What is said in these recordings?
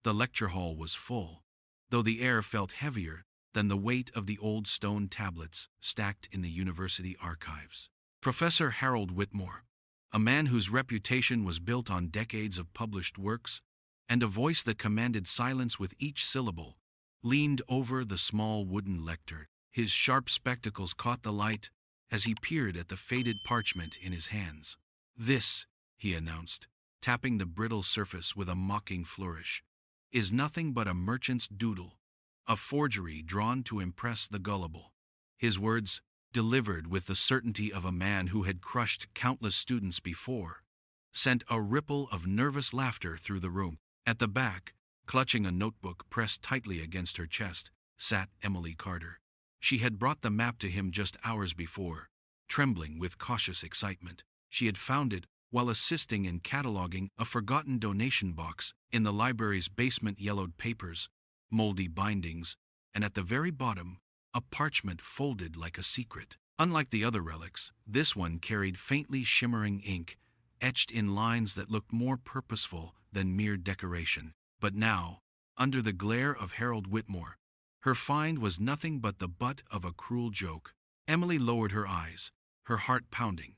The lecture hall was full, though the air felt heavier than the weight of the old stone tablets stacked in the university archives. Professor Harold Whitmore, a man whose reputation was built on decades of published works, and a voice that commanded silence with each syllable, leaned over the small wooden lectern. His sharp spectacles caught the light as he peered at the faded parchment in his hands. "This," he announced, tapping the brittle surface with a mocking flourish, "is nothing but a merchant's doodle, a forgery drawn to impress the gullible." His words, delivered with the certainty of a man who had crushed countless students before, sent a ripple of nervous laughter through the room. At the back, clutching a notebook pressed tightly against her chest, sat Emily Carter. She had brought the map to him just hours before, trembling with cautious excitement. She had found it while assisting in cataloging a forgotten donation box in the library's basement. Yellowed papers, moldy bindings, and at the very bottom, a parchment folded like a secret. Unlike the other relics, this one carried faintly shimmering ink, etched in lines that looked more purposeful than mere decoration. But now, under the glare of Harold Whitmore, her find was nothing but the butt of a cruel joke. Emily lowered her eyes, her heart pounding.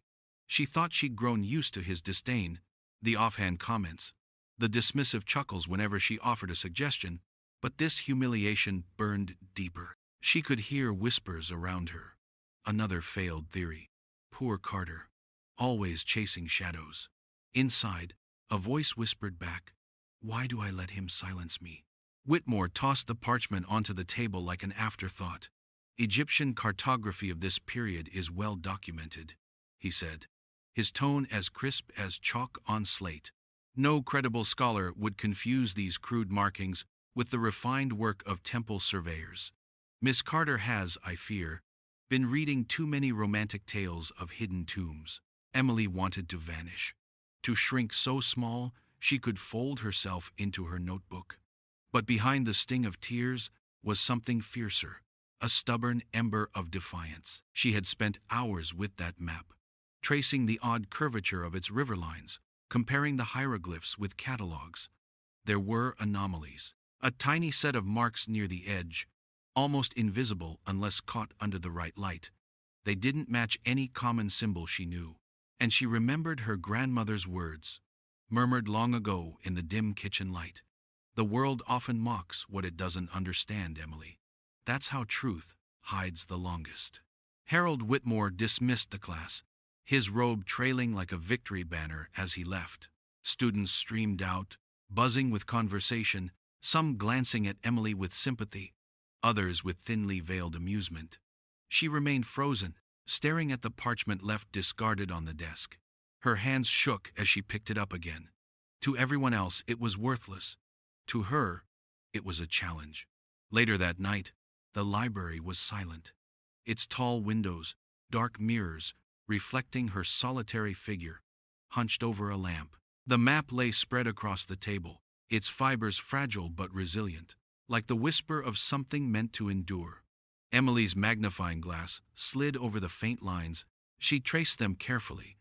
She thought she'd grown used to his disdain, the offhand comments, the dismissive chuckles whenever she offered a suggestion, but this humiliation burned deeper. She could hear whispers around her. Another failed theory. Poor Carter, always chasing shadows. Inside, a voice whispered back, "Why do I let him silence me?" Whitmore tossed the parchment onto the table like an afterthought. "Egyptian cartography of this period is well documented," he said, his tone as crisp as chalk on slate. "No credible scholar would confuse these crude markings with the refined work of temple surveyors. Miss Carter has, I fear, been reading too many romantic tales of hidden tombs." Emily wanted to vanish, to shrink so small she could fold herself into her notebook. But behind the sting of tears was something fiercer, a stubborn ember of defiance. She had spent hours with that map, tracing the odd curvature of its riverlines, comparing the hieroglyphs with catalogs. There were anomalies. A tiny set of marks near the edge, almost invisible unless caught under the right light. They didn't match any common symbol she knew. And she remembered her grandmother's words, murmured long ago in the dim kitchen light. "The world often mocks what it doesn't understand, Emily. That's how truth hides the longest." Harold Whitmore dismissed the class, his robe trailing like a victory banner as he left. Students streamed out, buzzing with conversation, some glancing at Emily with sympathy, others with thinly veiled amusement. She remained frozen, staring at the parchment left discarded on the desk. Her hands shook as she picked it up again. To everyone else, it was worthless. To her, it was a challenge. Later that night, the library was silent. Its tall windows, dark mirrors, reflecting her solitary figure, hunched over a lamp. The map lay spread across the table, its fibers fragile but resilient, like the whisper of something meant to endure. Emily's magnifying glass slid over the faint lines. She traced them carefully,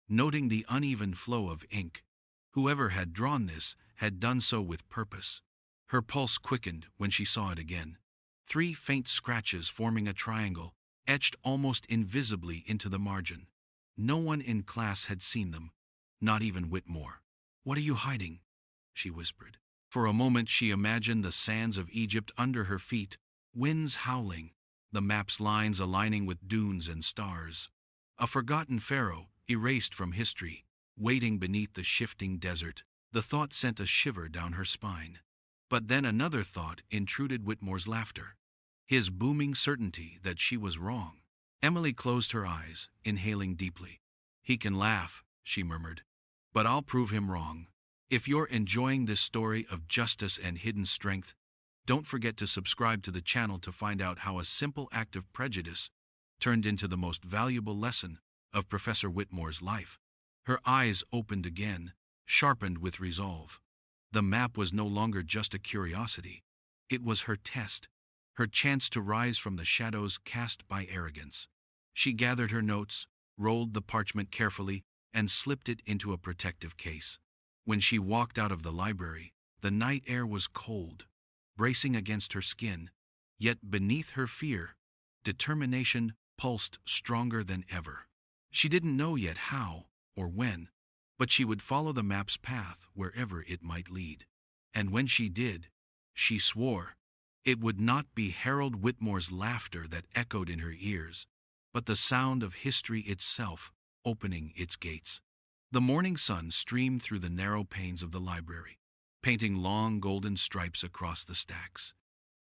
noting the uneven flow of ink. Whoever had drawn this had done so with purpose. Her pulse quickened when she saw it again. 3 faint scratches forming a triangle, etched almost invisibly into the margin. No one in class had seen them, not even Whitmore. "What are you hiding?" she whispered. For a moment she imagined the sands of Egypt under her feet, winds howling, the map's lines aligning with dunes and stars. A forgotten Pharaoh, erased from history, waiting beneath the shifting desert. The thought sent a shiver down her spine. But then another thought intruded: Whitmore's laughter, his booming certainty that she was wrong. Emily closed her eyes, inhaling deeply. "He can laugh," she murmured, "but I'll prove him wrong." If you're enjoying this story of justice and hidden strength, don't forget to subscribe to the channel to find out how a simple act of prejudice turned into the most valuable lesson of Professor Whitmore's life. Her eyes opened again, sharpened with resolve. The map was no longer just a curiosity. It was her test, her chance to rise from the shadows cast by arrogance. She gathered her notes, rolled the parchment carefully, and slipped it into a protective case. When she walked out of the library, The night air was cold, bracing against her skin, yet beneath her fear, determination pulsed stronger than ever. She didn't know yet how or when, but she would follow the map's path wherever it might lead. And when she did, she swore it would not be Harold Whitmore's laughter that echoed in her ears, but the sound of history itself opening its gates. The morning sun streamed through the narrow panes of the library, painting long golden stripes across the stacks.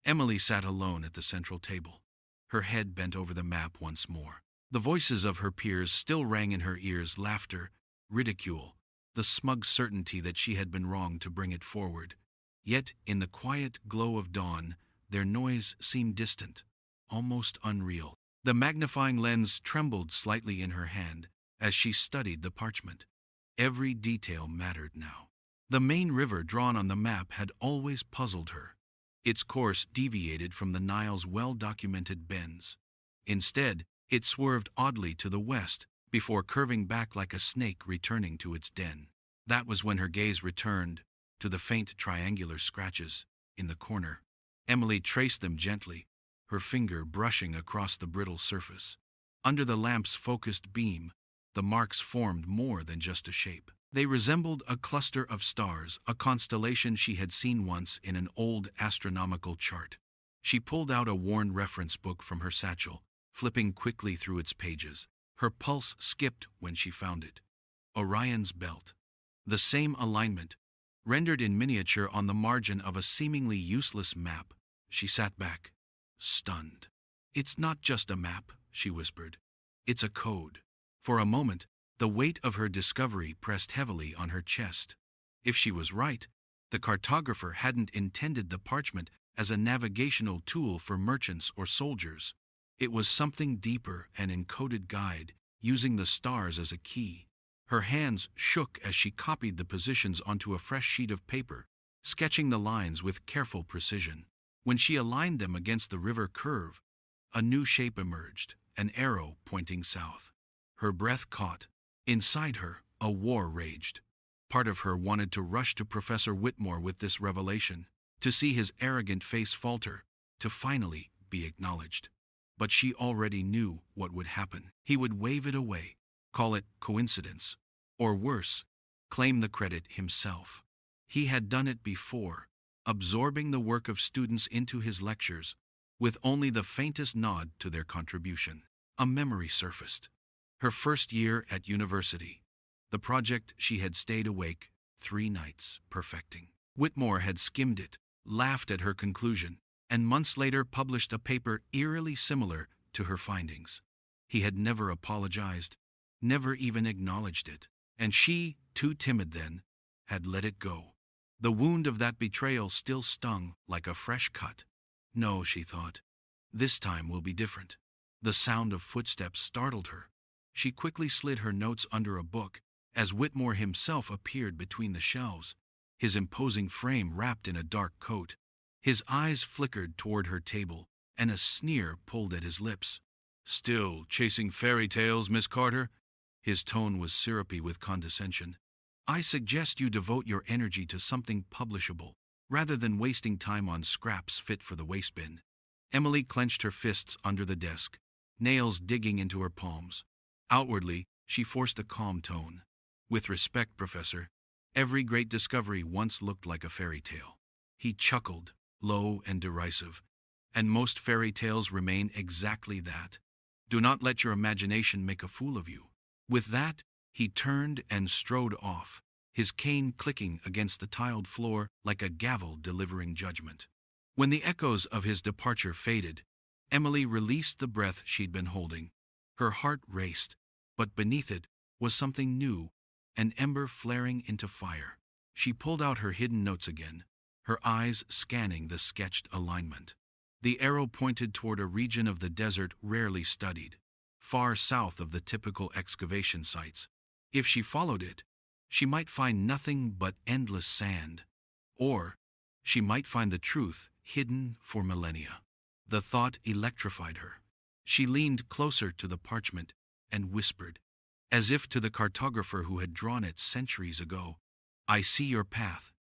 Emily sat alone at the central table, her head bent over the map once more. The voices of her peers still rang in her ears: laughter, ridicule, the smug certainty that she had been wrong to bring it forward. Yet, in the quiet glow of dawn, their noise seemed distant, almost unreal. The magnifying lens trembled slightly in her hand as she studied the parchment. Every detail mattered now. The main river drawn on the map had always puzzled her. Its course deviated from the Nile's well-documented bends. Instead, it swerved oddly to the west before curving back like a snake returning to its den. That was when her gaze returned to the faint triangular scratches in the corner. Emily traced them gently, her finger brushing across the brittle surface. Under the lamp's focused beam, the marks formed more than just a shape. They resembled a cluster of stars, a constellation she had seen once in an old astronomical chart. She pulled out a worn reference book from her satchel, flipping quickly through its pages. Her pulse skipped when she found it. Orion's belt. The same alignment, rendered in miniature on the margin of a seemingly useless map. She sat back, stunned. "It's not just a map," she whispered. "It's a code." For a moment, the weight of her discovery pressed heavily on her chest. If she was right, the cartographer hadn't intended the parchment as a navigational tool for merchants or soldiers. It was something deeper, an encoded guide, using the stars as a key. Her hands shook as she copied the positions onto a fresh sheet of paper, sketching the lines with careful precision. When she aligned them against the river curve, a new shape emerged, an arrow pointing south. Her breath caught. Inside her, a war raged. Part of her wanted to rush to Professor Whitmore with this revelation, to see his arrogant face falter, to finally be acknowledged. But she already knew what would happen. He would wave it away, call it coincidence, or worse, claim the credit himself. He had done it before, absorbing the work of students into his lectures, with only the faintest nod to their contribution. A memory surfaced. Her first year at university. The project she had stayed awake 3 nights perfecting. Whitmore had skimmed it, laughed at her conclusion, and months later published a paper eerily similar to her findings. He had never apologized, never even acknowledged it, and she, too timid then, had let it go. The wound of that betrayal still stung like a fresh cut. No, she thought, this time will be different. The sound of footsteps startled her. She quickly slid her notes under a book as Whitmore himself appeared between the shelves, his imposing frame wrapped in a dark coat. His eyes flickered toward her table, and a sneer pulled at his lips. "Still chasing fairy tales, Miss Carter?" His tone was syrupy with condescension. "I suggest you devote your energy to something publishable, rather than wasting time on scraps fit for the waste bin." Emily clenched her fists under the desk, nails digging into her palms. Outwardly, she forced a calm tone. "With respect, Professor, every great discovery once looked like a fairy tale." He chuckled, low and derisive. "And most fairy tales remain exactly that. Do not let your imagination make a fool of you." With that, he turned and strode off, his cane clicking against the tiled floor like a gavel delivering judgment. When the echoes of his departure faded, Emily released the breath she'd been holding. Her heart raced, but beneath it was something new, an ember flaring into fire. She pulled out her hidden notes again, her eyes scanning the sketched alignment. The arrow pointed toward a region of the desert rarely studied, far south of the typical excavation sites. If she followed it, she might find nothing but endless sand. Or she might find the truth hidden for millennia. The thought electrified her. She leaned closer to the parchment and whispered, as if to the cartographer who had drawn it centuries ago, "I see your path,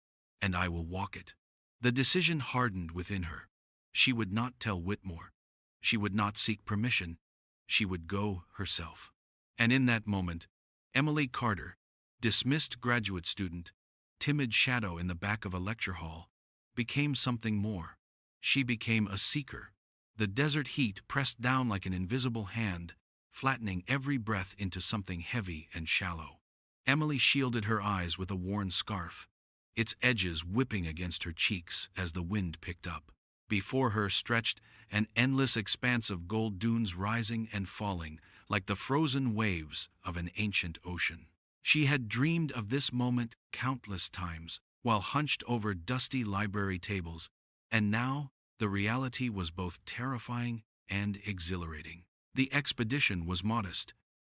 and I will walk it. The decision hardened within her. She would not tell Whitmore. She would not seek permission. She would go herself. And in that moment, Emily Carter, dismissed graduate student, timid shadow in the back of a lecture hall, became something more. She became a seeker. The desert heat pressed down like an invisible hand, flattening every breath into something heavy and shallow. Emily shielded her eyes with a worn scarf, its edges whipping against her cheeks as the wind picked up. Before her stretched an endless expanse of gold dunes rising and falling like the frozen waves of an ancient ocean. She had dreamed of this moment countless times while hunched over dusty library tables, and now the reality was both terrifying and exhilarating. The expedition was modest.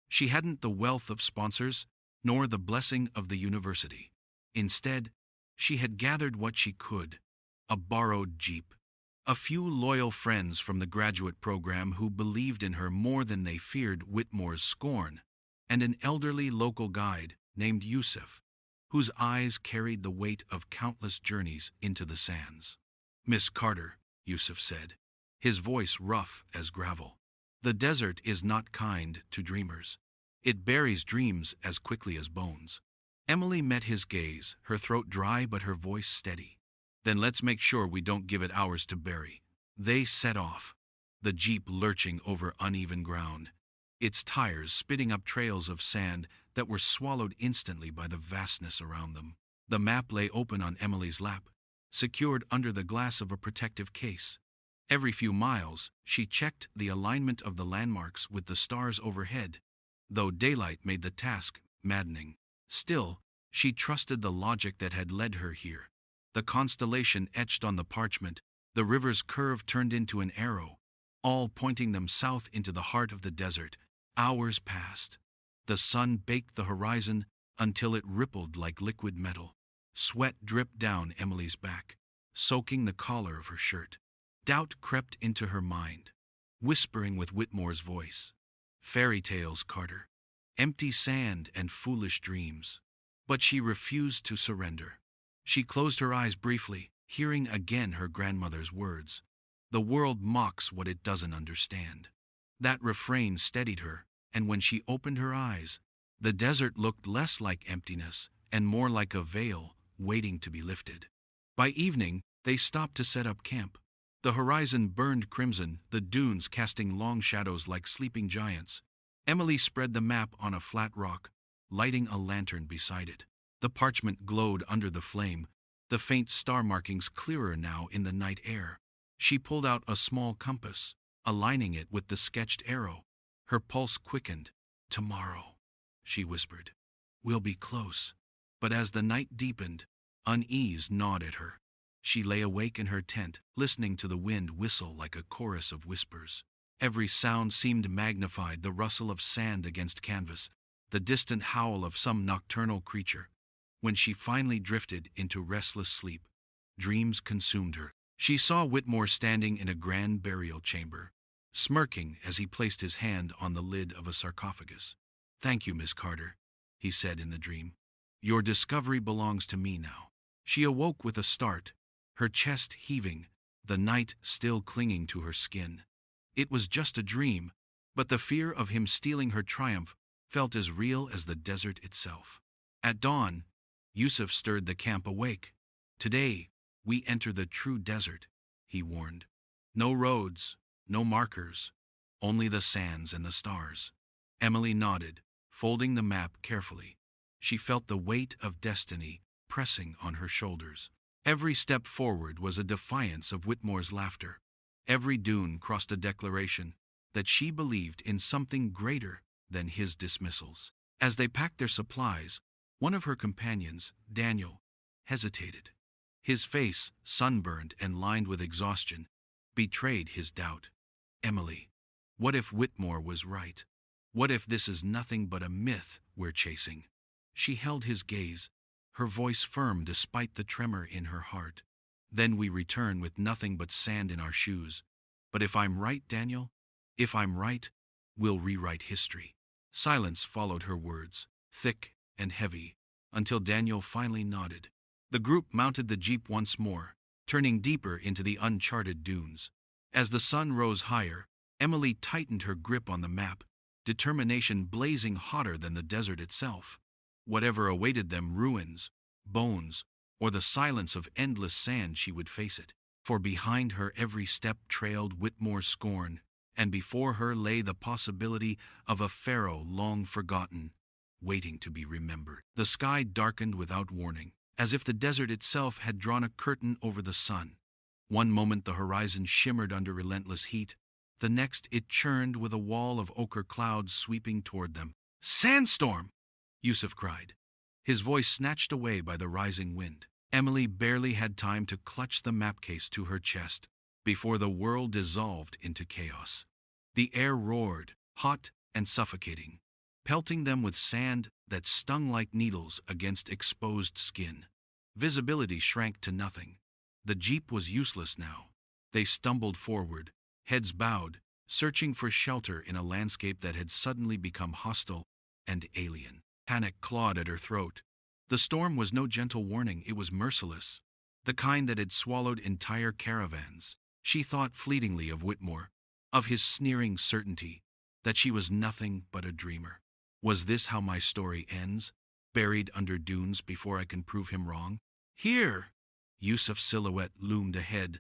She hadn't the wealth of sponsors, nor the blessing of the university. Instead, she had gathered what she could: a borrowed jeep, a few loyal friends from the graduate program who believed in her more than they feared Whitmore's scorn, and an elderly local guide named Yusuf, whose eyes carried the weight of countless journeys into the sands. "Miss Carter," Yusuf said, his voice rough as gravel, "the desert is not kind to dreamers. It buries dreams as quickly as bones." Emily met his gaze, her throat dry but her voice steady. "Then let's make sure we don't give it ours to bury." They set off, the jeep lurching over uneven ground, its tires spitting up trails of sand that were swallowed instantly by the vastness around them. The map lay open on Emily's lap, secured under the glass of a protective case. Every few miles, she checked the alignment of the landmarks with the stars overhead, though daylight made the task maddening. Still, she trusted the logic that had led her here. The constellation etched on the parchment, the river's curve turned into an arrow, all pointing them south into the heart of the desert. Hours passed. The sun baked the horizon until it rippled like liquid metal. Sweat dripped down Emily's back, soaking the collar of her shirt. Doubt crept into her mind, whispering with Whitmore's voice, "Fairy tales, Carter. Empty sand and foolish dreams." But she refused to surrender. She closed her eyes briefly, hearing again her grandmother's words, "The world mocks what it doesn't understand." That refrain steadied her, and when she opened her eyes, the desert looked less like emptiness and more like a veil waiting to be lifted. By evening, they stopped to set up camp. The horizon burned crimson, the dunes casting long shadows like sleeping giants. Emily spread the map on a flat rock, lighting a lantern beside it. The parchment glowed under the flame, the faint star markings clearer now in the night air. She pulled out a small compass, aligning it with the sketched arrow. Her pulse quickened. "Tomorrow," she whispered, "we'll be close." But as the night deepened, unease gnawed at her. She lay awake in her tent, listening to the wind whistle like a chorus of whispers. Every sound seemed magnified: the rustle of sand against canvas, the distant howl of some nocturnal creature. When she finally drifted into restless sleep, dreams consumed her. She saw Whitmore standing in a grand burial chamber, smirking as he placed his hand on the lid of a sarcophagus. "Thank you, Miss Carter," he said in the dream. "Your discovery belongs to me now." She awoke with a start, her chest heaving, the night still clinging to her skin. It was just a dream, but the fear of him stealing her triumph felt as real as the desert itself. At dawn, Yusuf stirred the camp awake. "Today, we enter the true desert," he warned. "No roads, no markers, only the sands and the stars." Emily nodded, folding the map carefully. She felt the weight of destiny pressing on her shoulders. Every step forward was a defiance of Whitmore's laughter. Every dune crossed a declaration that she believed in something greater than his dismissals. As they packed their supplies, one of her companions, Daniel, hesitated. His face, sunburned and lined with exhaustion, betrayed his doubt. "Emily, what if Whitmore was right? What if this is nothing but a myth we're chasing?" She held his gaze, her voice firm despite the tremor in her heart. "Then we return with nothing but sand in our shoes. But if I'm right, Daniel, if I'm right, we'll rewrite history." Silence followed her words, thick and heavy, until Daniel finally nodded. The group mounted the jeep once more, turning deeper into the uncharted dunes. As the sun rose higher, Emily tightened her grip on the map, determination blazing hotter than the desert itself. Whatever awaited them, ruins, bones, or the silence of endless sand, she would face it. For behind her every step trailed Whitmore's scorn, and before her lay the possibility of a Pharaoh long forgotten, waiting to be remembered. The sky darkened without warning, as if the desert itself had drawn a curtain over the sun. One moment the horizon shimmered under relentless heat, the next it churned with a wall of ochre clouds sweeping toward them. "Sandstorm!" Yusuf cried, his voice snatched away by the rising wind. Emily barely had time to clutch the map case to her chest before the world dissolved into chaos. The air roared, hot and suffocating, pelting them with sand that stung like needles against exposed skin. Visibility shrank to nothing. The jeep was useless now. They stumbled forward, heads bowed, searching for shelter in a landscape that had suddenly become hostile and alien. Panic clawed at her throat. The storm was no gentle warning, it was merciless, the kind that had swallowed entire caravans. She thought fleetingly of Whitmore, of his sneering certainty that she was nothing but a dreamer. Was this how my story ends? Buried under dunes before I can prove him wrong? Here! Yusuf's silhouette loomed ahead,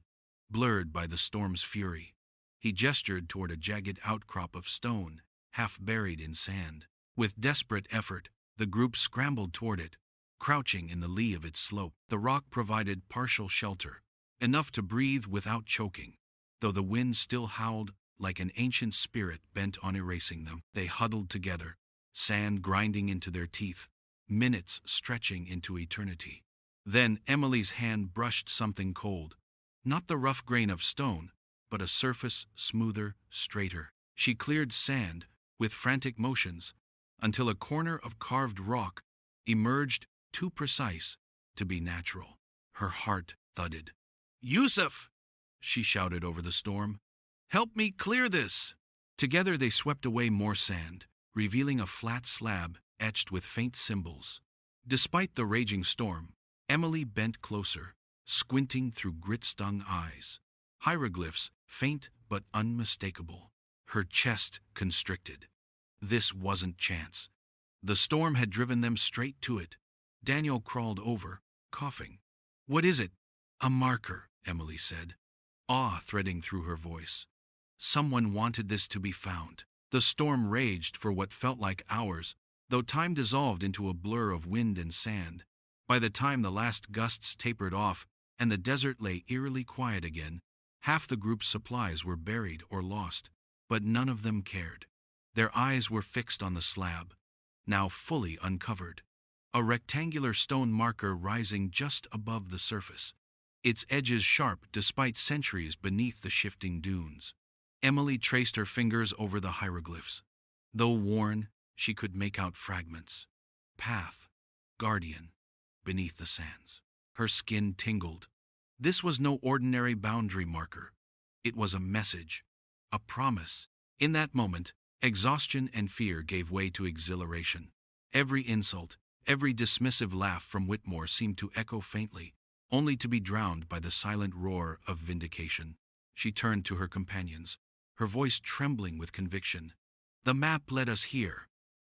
blurred by the storm's fury. He gestured toward a jagged outcrop of stone, half buried in sand. With desperate effort, the group scrambled toward it, crouching in the lee of its slope. The rock provided partial shelter, enough to breathe without choking, though the wind still howled like an ancient spirit bent on erasing them. They huddled together, sand grinding into their teeth, minutes stretching into eternity. Then Emily's hand brushed something cold, not the rough grain of stone, but a surface smoother, straighter. She cleared sand with frantic motions until a corner of carved rock emerged too precise to be natural. Her heart thudded. "Yusuf!" she shouted over the storm. "Help me clear this!" Together they swept away more sand, revealing a flat slab etched with faint symbols. Despite the raging storm, Emily bent closer, squinting through grit-stung eyes. Hieroglyphs, faint but unmistakable. Her chest constricted. This wasn't chance. The storm had driven them straight to it. Daniel crawled over, coughing. "What is it?" "A marker," Emily said, awe threading through her voice. Someone wanted this to be found. The storm raged for what felt like hours, though time dissolved into a blur of wind and sand. By the time the last gusts tapered off and the desert lay eerily quiet again, half the group's supplies were buried or lost, but none of them cared. Their eyes were fixed on the slab, now fully uncovered. A rectangular stone marker rising just above the surface, its edges sharp despite centuries beneath the shifting dunes. Emily traced her fingers over the hieroglyphs. Though worn, she could make out fragments. Path, guardian, beneath the sands. Her skin tingled. This was no ordinary boundary marker. It was a message, a promise. In that moment, exhaustion and fear gave way to exhilaration. Every insult, every dismissive laugh from Whitmore seemed to echo faintly, only to be drowned by the silent roar of vindication. She turned to her companions, her voice trembling with conviction. "The map led us here.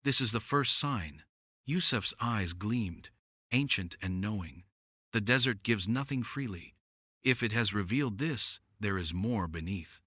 This is the first sign." Yusuf's eyes gleamed, ancient and knowing. The desert gives nothing freely. If it has revealed this, there is more beneath.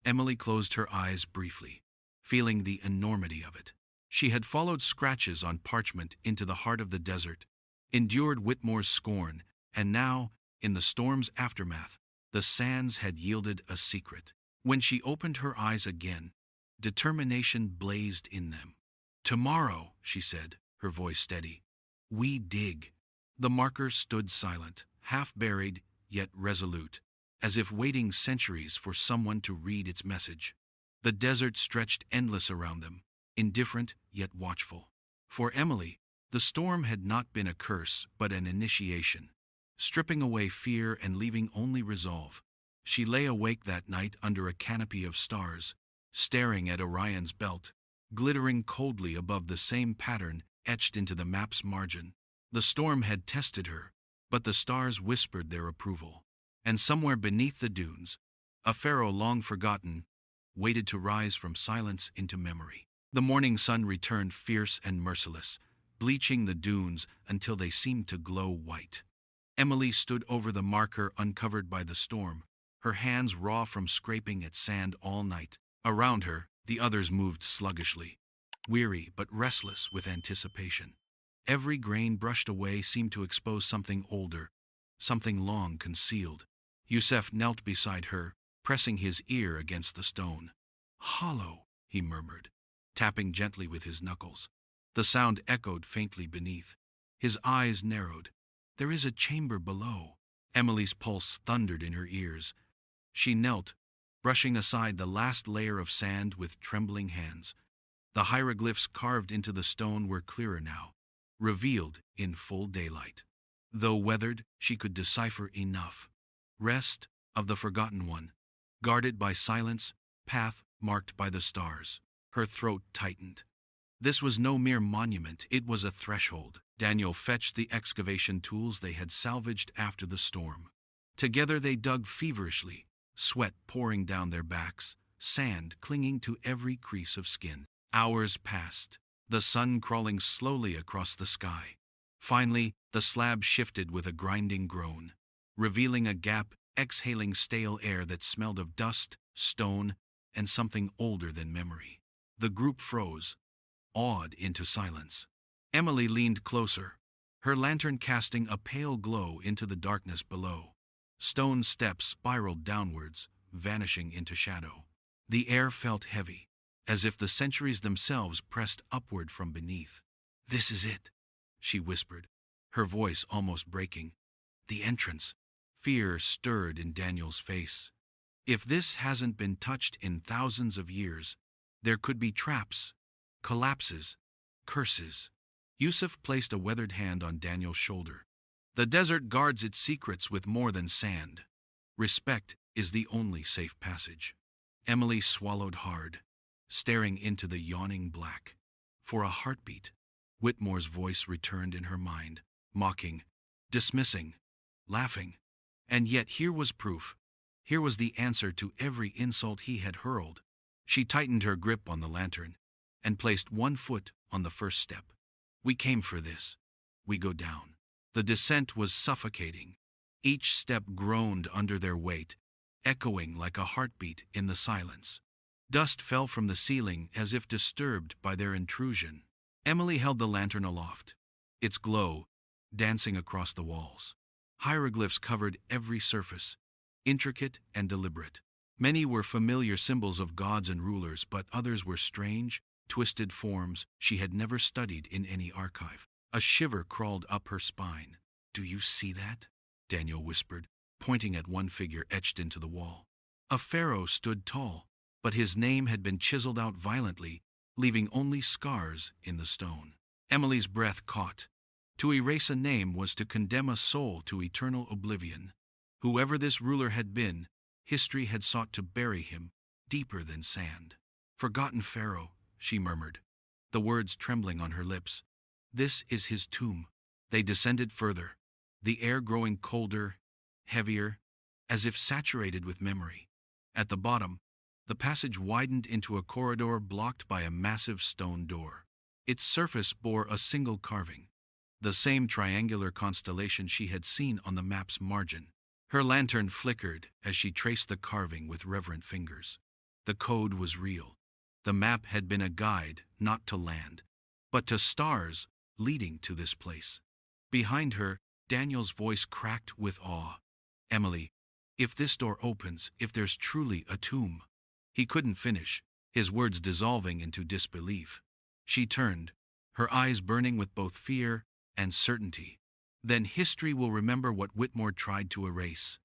Emily closed her eyes briefly, feeling the enormity of it. She had followed scratches on parchment into the heart of the desert, endured Whitmore's scorn, and now, in the storm's aftermath, the sands had yielded a secret. When she opened her eyes again, determination blazed in them. "Tomorrow," she said, her voice steady, "we dig." The marker stood silent, half buried, yet resolute, as if waiting centuries for someone to read its message. The desert stretched endless around them, indifferent yet watchful. For Emily, the storm had not been a curse but an initiation, stripping away fear and leaving only resolve. She lay awake that night under a canopy of stars, staring at Orion's belt, glittering coldly above the same pattern etched into the map's margin. The storm had tested her, but the stars whispered their approval. And somewhere beneath the dunes, a pharaoh long forgotten waited to rise from silence into memory. The morning sun returned fierce and merciless, bleaching the dunes until they seemed to glow white. Emily stood over the marker uncovered by the storm, her hands raw from scraping at sand all night. Around her, the others moved sluggishly, weary but restless with anticipation. Every grain brushed away seemed to expose something older, something long concealed. Yusef knelt beside her, pressing his ear against the stone. "Hollow," he murmured, tapping gently with his knuckles. The sound echoed faintly beneath. His eyes narrowed. "There is a chamber below." Emily's pulse thundered in her ears. She knelt, brushing aside the last layer of sand with trembling hands. The hieroglyphs carved into the stone were clearer now, revealed in full daylight. Though weathered, she could decipher enough. Rest of the Forgotten One, guarded by silence, path marked by the stars. Her throat tightened. This was no mere monument, it was a threshold. Daniel fetched the excavation tools they had salvaged after the storm. Together they dug feverishly, sweat pouring down their backs, sand clinging to every crease of skin. Hours passed, the sun crawling slowly across the sky. Finally, the slab shifted with a grinding groan, revealing a gap, exhaling stale air that smelled of dust, stone, and something older than memory. The group froze, awed into silence. Emily leaned closer, her lantern casting a pale glow into the darkness below. Stone steps spiraled downwards, vanishing into shadow. The air felt heavy, as if the centuries themselves pressed upward from beneath. "This is it," she whispered, her voice almost breaking. "The entrance." Fear stirred in Daniel's face. If this hasn't been touched in thousands of years, there could be traps, collapses, curses. Yusuf placed a weathered hand on Daniel's shoulder. "The desert guards its secrets with more than sand. Respect is the only safe passage." Emily swallowed hard, staring into the yawning black. For a heartbeat, Whitmore's voice returned in her mind, mocking, dismissing, laughing. And yet here was proof. Here was the answer to every insult he had hurled. She tightened her grip on the lantern and placed one foot on the first step. "We came for this. We go down." The descent was suffocating. Each step groaned under their weight, echoing like a heartbeat in the silence. Dust fell from the ceiling as if disturbed by their intrusion. Emily held the lantern aloft, its glow dancing across the walls. Hieroglyphs covered every surface, intricate and deliberate. Many were familiar symbols of gods and rulers, but others were strange, twisted forms she had never studied in any archive. A shiver crawled up her spine. "Do you see that?" Daniel whispered, pointing at one figure etched into the wall. A pharaoh stood tall, but his name had been chiseled out violently, leaving only scars in the stone. Emily's breath caught. To erase a name was to condemn a soul to eternal oblivion. Whoever this ruler had been, history had sought to bury him deeper than sand. "Forgotten Pharaoh," she murmured, the words trembling on her lips. "This is his tomb." They descended further, the air growing colder, heavier, as if saturated with memory. At the bottom, the passage widened into a corridor blocked by a massive stone door. Its surface bore a single carving, the same triangular constellation she had seen on the map's margin. Her lantern flickered as she traced the carving with reverent fingers. The code was real. The map had been a guide, not to land, but to stars leading to this place. Behind her, Daniel's voice cracked with awe. "Emily, if this door opens, if there's truly a tomb." He couldn't finish, his words dissolving into disbelief. She turned, her eyes burning with both fear and certainty. "Then history will remember what Whitmore tried to erase,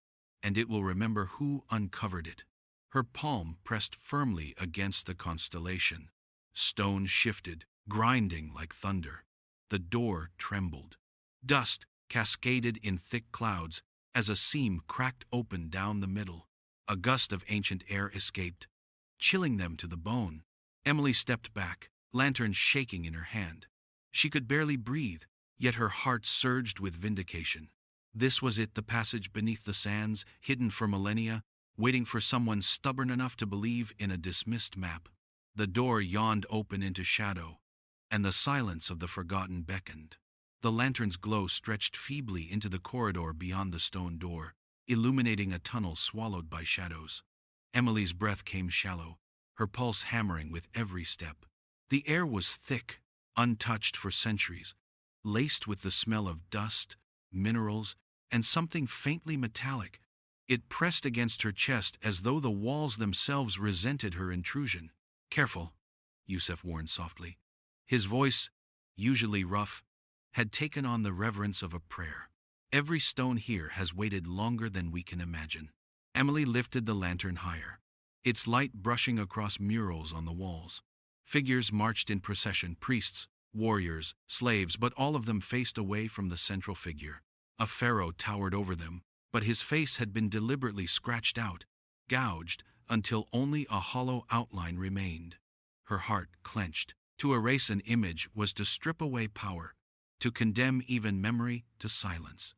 and it will remember who uncovered it." Her palm pressed firmly against the constellation. Stone shifted, grinding like thunder. The door trembled. Dust cascaded in thick clouds as a seam cracked open down the middle. A gust of ancient air escaped, chilling them to the bone. Emily stepped back, lantern shaking in her hand. She could barely breathe, yet her heart surged with vindication. This was it, the passage beneath the sands, hidden for millennia, waiting for someone stubborn enough to believe in a dismissed map. The door yawned open into shadow, and the silence of the forgotten beckoned. The lantern's glow stretched feebly into the corridor beyond the stone door, illuminating a tunnel swallowed by shadows. Emily's breath came shallow, her pulse hammering with every step. The air was thick, untouched for centuries, laced with the smell of dust, minerals, and something faintly metallic. It pressed against her chest as though the walls themselves resented her intrusion. "Careful," Yusuf warned softly. His voice, usually rough, had taken on the reverence of a prayer. "Every stone here has waited longer than we can imagine." Emily lifted the lantern higher, its light brushing across murals on the walls. Figures marched in procession, priests, warriors, slaves, but all of them faced away from the central figure. A pharaoh towered over them, but his face had been deliberately scratched out, gouged, until only a hollow outline remained. Her heart clenched. To erase an image was to strip away power, to condemn even memory to silence.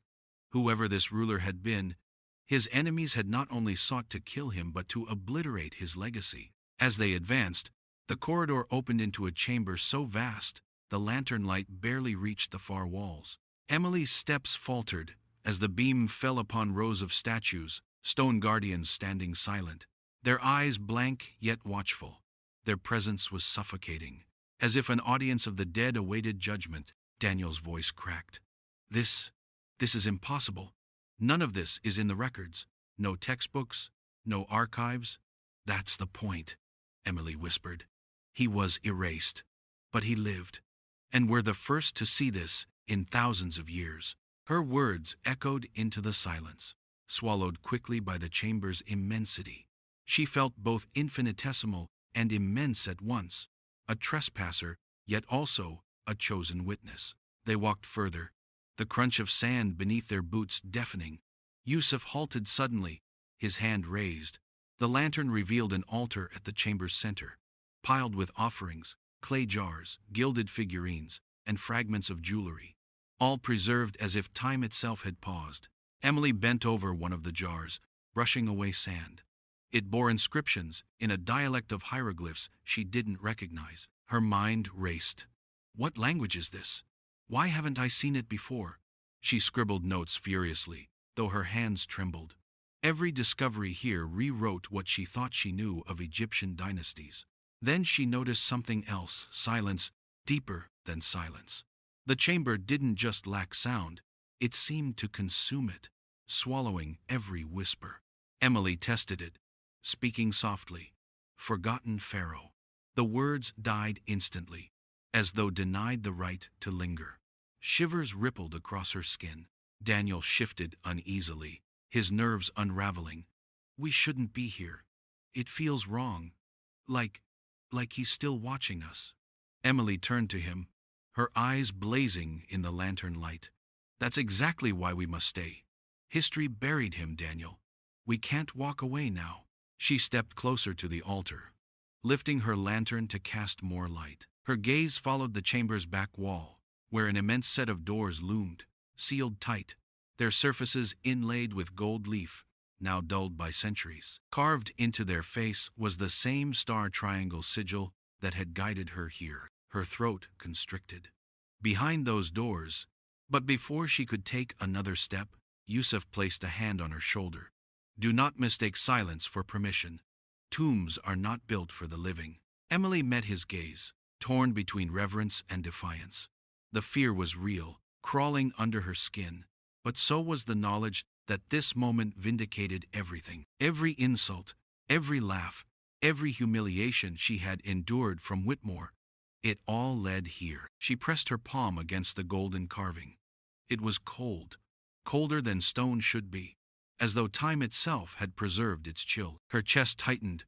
Whoever this ruler had been, his enemies had not only sought to kill him but to obliterate his legacy. As they advanced, the corridor opened into a chamber so vast, the lantern light barely reached the far walls. Emily's steps faltered as the beam fell upon rows of statues, stone guardians standing silent, their eyes blank yet watchful. Their presence was suffocating, as if an audience of the dead awaited judgment. Daniel's voice cracked. This is impossible. None of this is in the records. No textbooks, no archives." "That's the point," Emily whispered. "He was erased, but he lived. And we're the first to see this in thousands of years." Her words echoed into the silence, swallowed quickly by the chamber's immensity. She felt both infinitesimal and immense at once, a trespasser, yet also a chosen witness. They walked further, the crunch of sand beneath their boots deafening. Yusuf halted suddenly, his hand raised. The lantern revealed an altar at the chamber's center, piled with offerings, clay jars, gilded figurines, and fragments of jewelry, all preserved as if time itself had paused. Emily bent over one of the jars, brushing away sand. It bore inscriptions in a dialect of hieroglyphs she didn't recognize. Her mind raced. What language is this? Why haven't I seen it before? She scribbled notes furiously, though her hands trembled. Every discovery here rewrote what she thought she knew of Egyptian dynasties. Then she noticed something else, silence, deeper than silence. The chamber didn't just lack sound, it seemed to consume it, swallowing every whisper. Emily tested it, speaking softly. "Forgotten Pharaoh." The words died instantly, as though denied the right to linger. Shivers rippled across her skin. Daniel shifted uneasily, his nerves unraveling. "We shouldn't be here. It feels wrong. Like he's still watching us." Emily turned to him, her eyes blazing in the lantern light. "That's exactly why we must stay. History buried him, Daniel. We can't walk away now." She stepped closer to the altar, lifting her lantern to cast more light. Her gaze followed the chamber's back wall, where an immense set of doors loomed, sealed tight, their surfaces inlaid with gold leaf, now dulled by centuries. Carved into their face was the same star triangle sigil that had guided her here. Her throat constricted. Behind those doors, but before she could take another step, Yusuf placed a hand on her shoulder. "Do not mistake silence for permission. Tombs are not built for the living." Emily met his gaze, torn between reverence and defiance. The fear was real, crawling under her skin, but so was the knowledge that this moment vindicated everything. Every insult, every laugh, every humiliation she had endured from Whitmore, it all led here. She pressed her palm against the golden carving. It was cold, colder than stone should be, as though time itself had preserved its chill. Her chest tightened,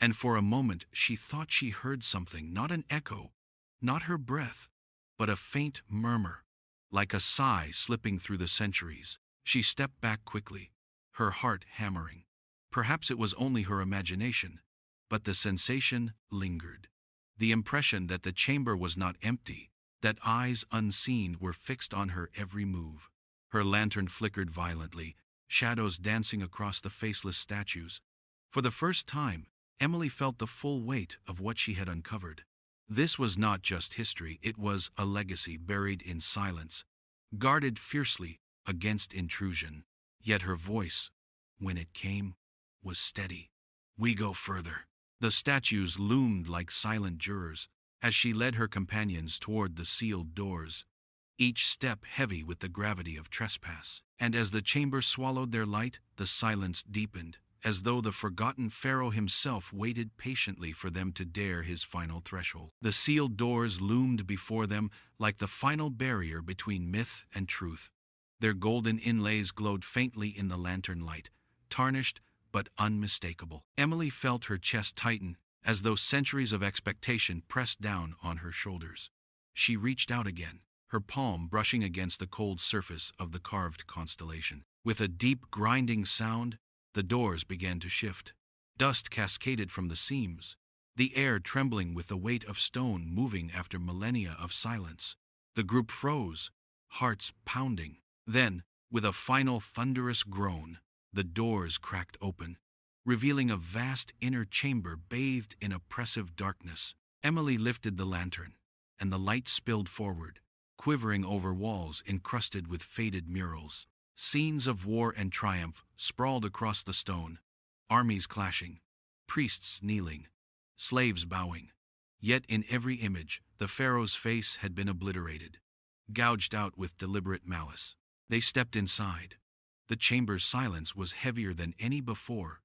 and for a moment she thought she heard something, not an echo, not her breath, but a faint murmur, like a sigh slipping through the centuries. She stepped back quickly, her heart hammering. Perhaps it was only her imagination, but the sensation lingered. The impression that the chamber was not empty, that eyes unseen were fixed on her every move. Her lantern flickered violently, shadows dancing across the faceless statues. For the first time, Emily felt the full weight of what she had uncovered. This was not just history, it was a legacy buried in silence, guarded fiercely against intrusion. Yet her voice, when it came, was steady. "We go further." The statues loomed like silent jurors as she led her companions toward the sealed doors, each step heavy with the gravity of trespass. And as the chamber swallowed their light, the silence deepened, as though the forgotten Pharaoh himself waited patiently for them to dare his final threshold. The sealed doors loomed before them like the final barrier between myth and truth. Their golden inlays glowed faintly in the lantern light, tarnished but unmistakable. Emily felt her chest tighten, as though centuries of expectation pressed down on her shoulders. She reached out again, her palm brushing against the cold surface of the carved constellation. With a deep grinding sound, the doors began to shift. Dust cascaded from the seams, the air trembling with the weight of stone moving after millennia of silence. The group froze, hearts pounding. Then, with a final thunderous groan, the doors cracked open, revealing a vast inner chamber bathed in oppressive darkness. Emily lifted the lantern, and the light spilled forward, quivering over walls encrusted with faded murals. Scenes of war and triumph sprawled across the stone, armies clashing, priests kneeling, slaves bowing. Yet in every image, the Pharaoh's face had been obliterated, gouged out with deliberate malice. They stepped inside. The chamber's silence was heavier than any before,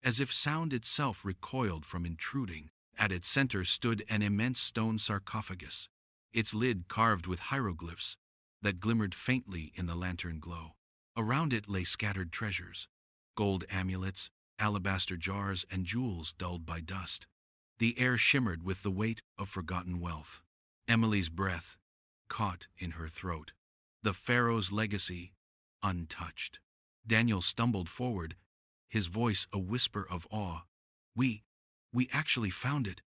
as if sound itself recoiled from intruding. At its center stood an immense stone sarcophagus, its lid carved with hieroglyphs that glimmered faintly in the lantern glow. Around it lay scattered treasures, gold amulets, alabaster jars, and jewels dulled by dust. The air shimmered with the weight of forgotten wealth. Emily's breath caught in her throat. The Pharaoh's legacy, untouched. Daniel stumbled forward, his voice a whisper of awe. We actually found it.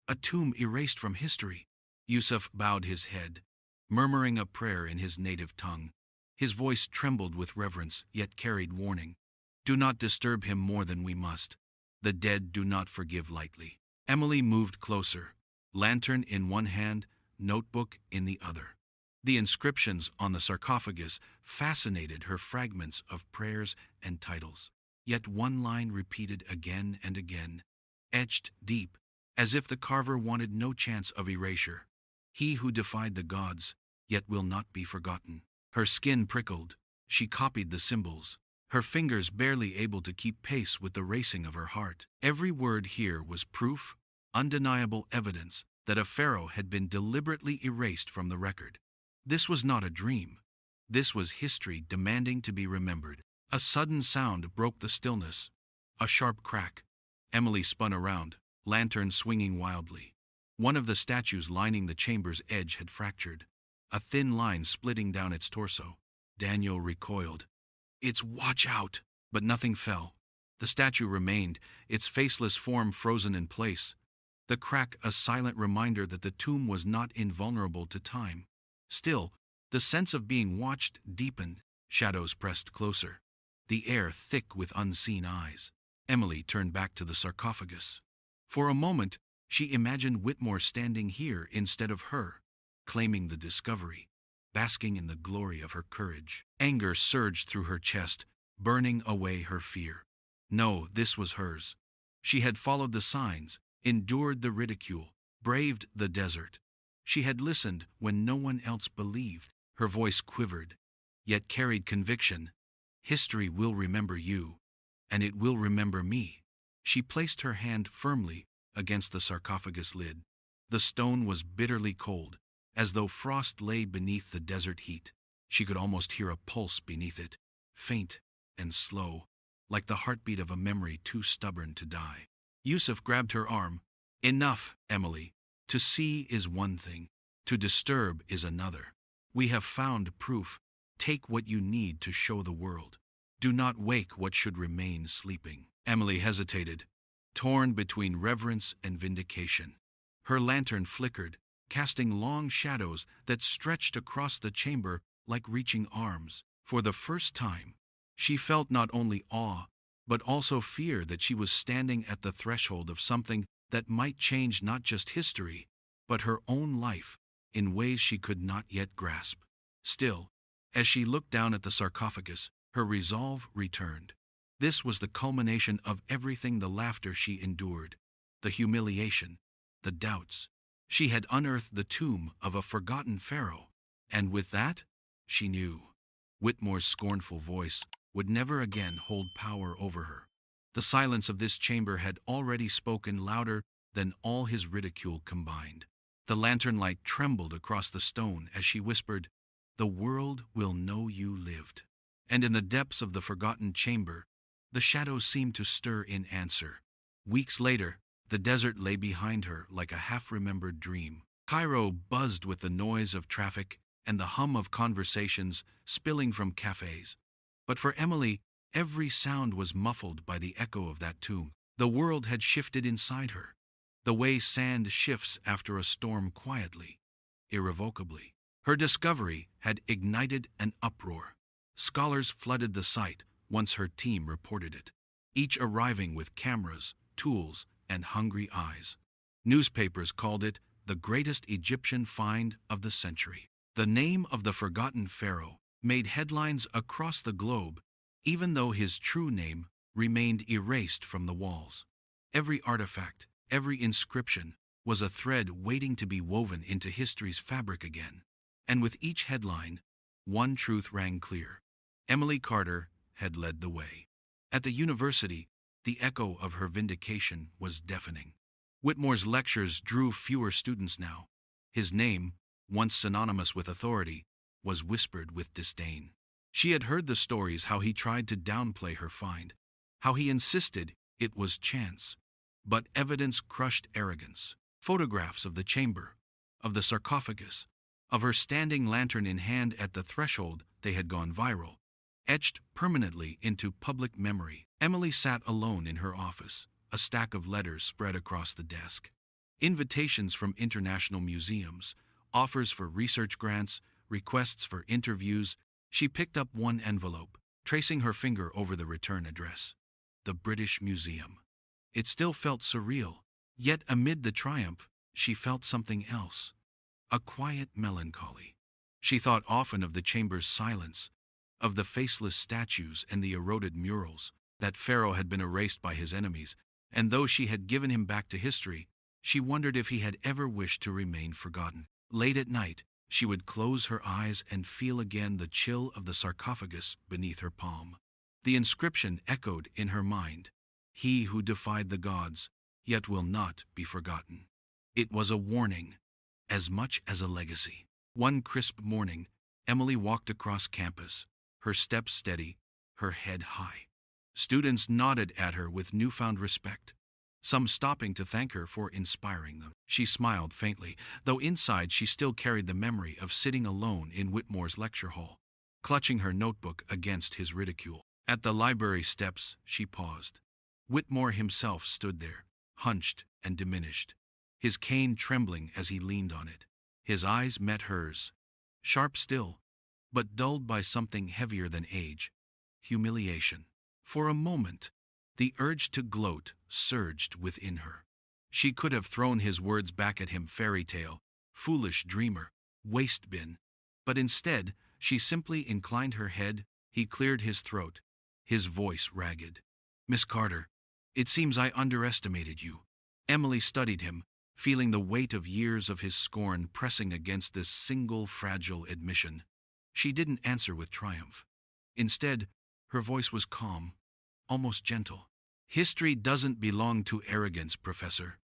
A tomb erased from history." Yusuf bowed his head, murmuring a prayer in his native tongue. His voice trembled with reverence, yet carried warning. "Do not disturb him more than we must. The dead do not forgive lightly." Emily moved closer, lantern in one hand, notebook in the other. The inscriptions on the sarcophagus fascinated her, fragments of prayers and titles. Yet one line repeated again and again, etched deep, as if the carver wanted no chance of erasure. "He who defied the gods, yet will not be forgotten." Her skin prickled. She copied the symbols, her fingers barely able to keep pace with the racing of her heart. Every word here was proof, undeniable evidence that a pharaoh had been deliberately erased from the record. This was not a dream. This was history demanding to be remembered. A sudden sound broke the stillness. A sharp crack. Emily spun around, lantern swinging wildly. One of the statues lining the chamber's edge had fractured, a thin line splitting down its torso. Daniel recoiled. "It's watch out!" But nothing fell. The statue remained, its faceless form frozen in place, the crack a silent reminder that the tomb was not invulnerable to time. Still, the sense of being watched deepened. Shadows pressed closer, the air thick with unseen eyes. Emily turned back to the sarcophagus. For a moment, she imagined Whitmore standing here instead of her, claiming the discovery, basking in the glory of her courage. Anger surged through her chest, burning away her fear. No, this was hers. She had followed the signs, endured the ridicule, braved the desert. She had listened when no one else believed. Her voice quivered, yet carried conviction. "History will remember you, and it will remember me." She placed her hand firmly against the sarcophagus lid. The stone was bitterly cold, as though frost lay beneath the desert heat. She could almost hear a pulse beneath it, faint and slow, like the heartbeat of a memory too stubborn to die. Yusuf grabbed her arm. "Enough, Emily. To see is one thing, to disturb is another. We have found proof. Take what you need to show the world. Do not wake what should remain sleeping." Emily hesitated, torn between reverence and vindication. Her lantern flickered, casting long shadows that stretched across the chamber like reaching arms. For the first time, she felt not only awe, but also fear that she was standing at the threshold of something that might change not just history, but her own life, in ways she could not yet grasp. Still, as she looked down at the sarcophagus, her resolve returned. This was the culmination of everything: the laughter she endured, the humiliation, the doubts. She had unearthed the tomb of a forgotten pharaoh, and with that, she knew Whitmore's scornful voice would never again hold power over her. The silence of this chamber had already spoken louder than all his ridicule combined. The lantern light trembled across the stone as she whispered, "The world will know you lived." And in the depths of the forgotten chamber, the shadows seemed to stir in answer. Weeks later, the desert lay behind her like a half-remembered dream. Cairo buzzed with the noise of traffic and the hum of conversations spilling from cafes. But for Emily, every sound was muffled by the echo of that tomb. The world had shifted inside her, the way sand shifts after a storm, quietly, irrevocably. Her discovery had ignited an uproar. Scholars flooded the site once her team reported it, each arriving with cameras, tools, and hungry eyes. Newspapers called it the greatest Egyptian find of the century. The name of the forgotten pharaoh made headlines across the globe, even though his true name remained erased from the walls. Every artifact, every inscription, was a thread waiting to be woven into history's fabric again. And with each headline, one truth rang clear: Emily Carter had led the way. At the university, the echo of her vindication was deafening. Whitmore's lectures drew fewer students now. His name, once synonymous with authority, was whispered with disdain. She had heard the stories: how he tried to downplay her find, how he insisted it was chance. But evidence crushed arrogance. Photographs of the chamber, of the sarcophagus, of her standing lantern in hand at the threshold, they had gone viral, etched permanently into public memory. Emily sat alone in her office, a stack of letters spread across the desk. Invitations from international museums, offers for research grants, requests for interviews. She picked up one envelope, tracing her finger over the return address: the British Museum. It still felt surreal, yet amid the triumph, she felt something else: a quiet melancholy. She thought often of the chamber's silence, of the faceless statues and the eroded murals. That Pharaoh had been erased by his enemies, and though she had given him back to history, she wondered if he had ever wished to remain forgotten. Late at night, she would close her eyes and feel again the chill of the sarcophagus beneath her palm. The inscription echoed in her mind: "He who defied the gods, yet will not be forgotten." It was a warning, as much as a legacy. One crisp morning, Emily walked across campus, her steps steady, her head high. Students nodded at her with newfound respect, some stopping to thank her for inspiring them. She smiled faintly, though inside she still carried the memory of sitting alone in Whitmore's lecture hall, clutching her notebook against his ridicule. At the library steps, she paused. Whitmore himself stood there, hunched and diminished, his cane trembling as he leaned on it. His eyes met hers, sharp still, but dulled by something heavier than age: humiliation. For a moment, the urge to gloat surged within her. She could have thrown his words back at him: fairy tale, foolish dreamer, waste bin. But instead, she simply inclined her head. He cleared his throat, his voice ragged. "Miss Carter, it seems I underestimated you." Emily studied him, feeling the weight of years of his scorn pressing against this single fragile admission. She didn't answer with triumph. Instead, her voice was calm, almost gentle. "History doesn't belong to arrogance, Professor.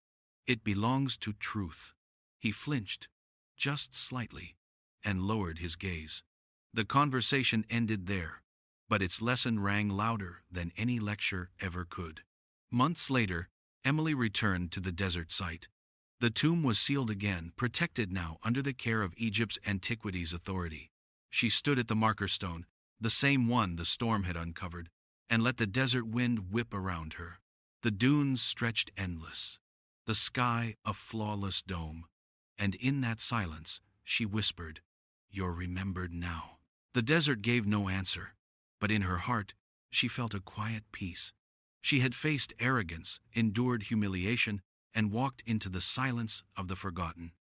It belongs to truth." He flinched, just slightly, and lowered his gaze. The conversation ended there, but its lesson rang louder than any lecture ever could. Months later, Emily returned to the desert site. The tomb was sealed again, protected now under the care of Egypt's Antiquities Authority. She stood at the marker stone, the same one the storm had uncovered, and let the desert wind whip around her. The dunes stretched endless, the sky a flawless dome, and in that silence she whispered, "You're remembered now." The desert gave no answer, but in her heart, she felt a quiet peace. She had faced arrogance, endured humiliation, and walked into the silence of the forgotten.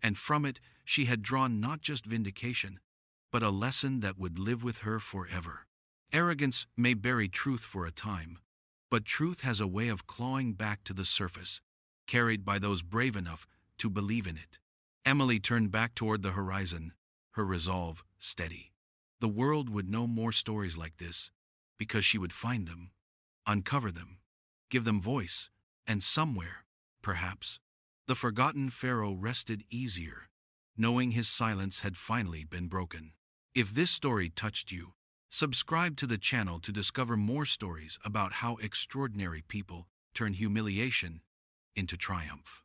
And from it, she had drawn not just vindication, but a lesson that would live with her forever. Arrogance may bury truth for a time, but truth has a way of clawing back to the surface, carried by those brave enough to believe in it. Emily turned back toward the horizon, her resolve steady. The world would know more stories like this, because she would find them, uncover them, give them voice, and somewhere, perhaps, the forgotten Pharaoh rested easier, knowing his silence had finally been broken. If this story touched you, subscribe to the channel to discover more stories about how extraordinary people turn humiliation into triumph.